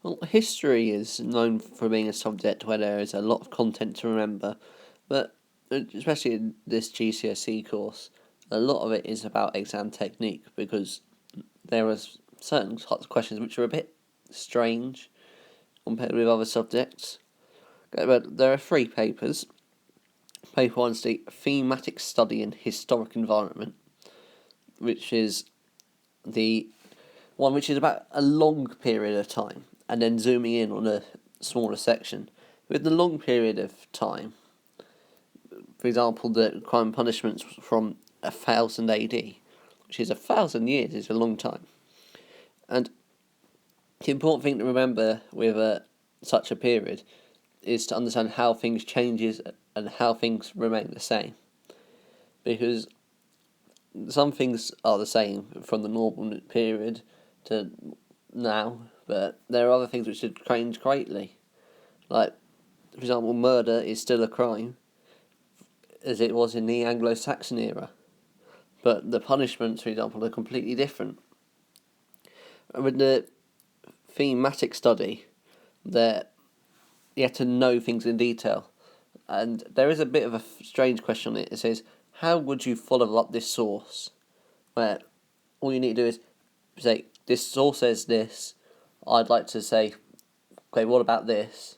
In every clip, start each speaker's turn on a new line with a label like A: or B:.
A: Well, history is known for being a subject where there is a lot of content to remember, but especially in this GCSE course, a lot of it is about exam technique because there are certain types of questions which are a bit strange compared with other subjects. Okay, but there are three papers. Paper 1 is the thematic study in historic environment, which is the one which is about a long period of time and then zooming in on a smaller section. With the long period of time, for example, the crime and punishments from 1000 AD, which is 1,000 years, is a long time. And the important thing to remember with such a period is to understand how things changes and how things remain the same. Because some things are the same from the normal period to now, but there are other things which have changed greatly. Like, for example, murder is still a crime, as it was in the Anglo-Saxon era. But the punishments, for example, are completely different. And with the thematic study, there you have to know things in detail. And there is a bit of a strange question on it. It says, how would you follow up this source? Where all you need to do is say, this source says this, I'd like to say, okay, what about this?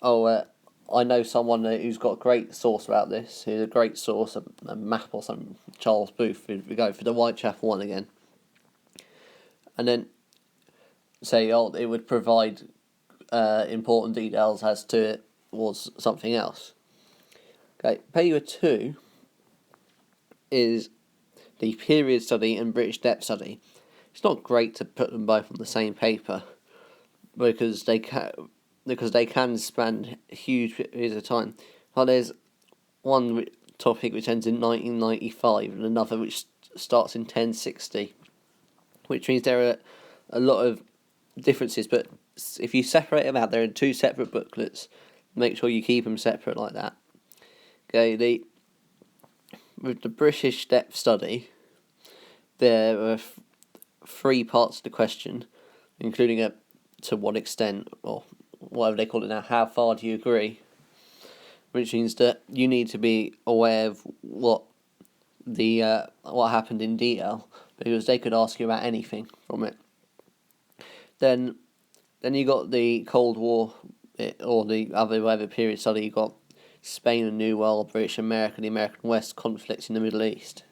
A: I know someone who's got a great source about this, who's a great source, a map or something, Charles Booth, we go for the Whitechapel one again. And then say, it would provide important details as to it was something else. Okay, paper 2 is the period study and British depth study. It's not great to put them both on the same paper because they can span huge periods of time. But there's one topic which ends in 1995 and another which starts in 1060, which means there are a lot of differences. But if you separate them out, they're in two separate booklets. Make sure you keep them separate like that. Okay, with the British depth study, there are three parts to the question, including to what extent, or whatever they call it now, how far do you agree? Which means that you need to be aware of what happened in detail, because they could ask you about anything from it. Then you got the Cold War, or the other whatever period study. You got Spain and New World, British America, the American West, conflicts in the Middle East.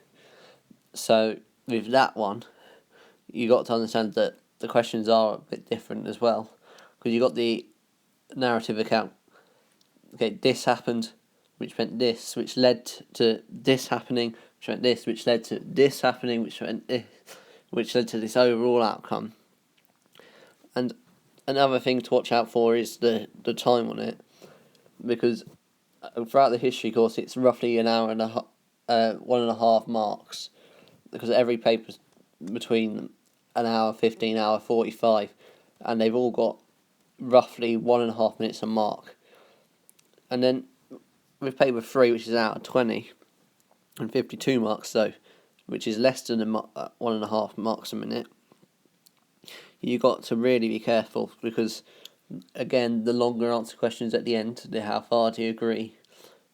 A: So with that one, you got to understand that the questions are a bit different as well, because you got the narrative account. Okay, this happened, which meant this, which led to this happening, which meant this, which led to this happening, which meant this, which led to this overall outcome. And another thing to watch out for is the time on it, because throughout the history course it's roughly an hour and a half, 1.5 marks, because every paper's between an hour 15, hour 45, and they've all got roughly 1.5 minutes a mark. And then with paper 3, which is an hour 20 and 52 marks though, which is less than 1.5 marks a minute, you got to really be careful, because again, the longer answer questions at the end, the how far do you agree,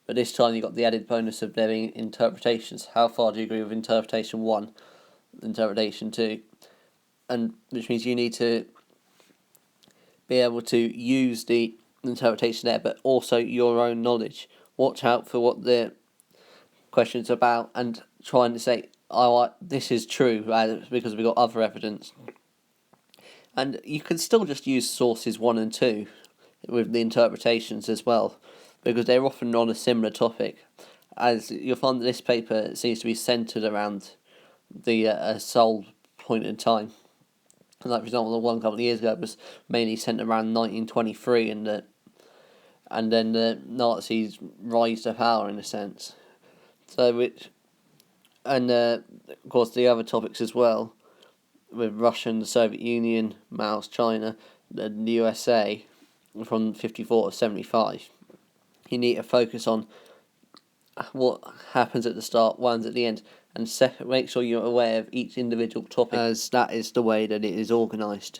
A: but this time you got the added bonus of there being interpretations. How far do you agree with interpretation 1, interpretation 2, and which means you need to be able to use the interpretation there, but also your own knowledge. Watch out for what the question's about and trying to say, this is true, because we've got other evidence. And you can still just use sources 1 and 2 with the interpretations as well, because they're often on a similar topic. As you'll find that this paper seems to be centred around the sole point in time. Like, for example, the one a couple of years ago was mainly centred around 1923 and then the Nazis' rise to power, in a sense. Of course the other topics as well, with Russia and the Soviet Union, Mao's China, the USA, from 54 to 75. You need to focus on what happens at the start, one's at the end, and make sure you're aware of each individual topic, as that is the way that it is organised.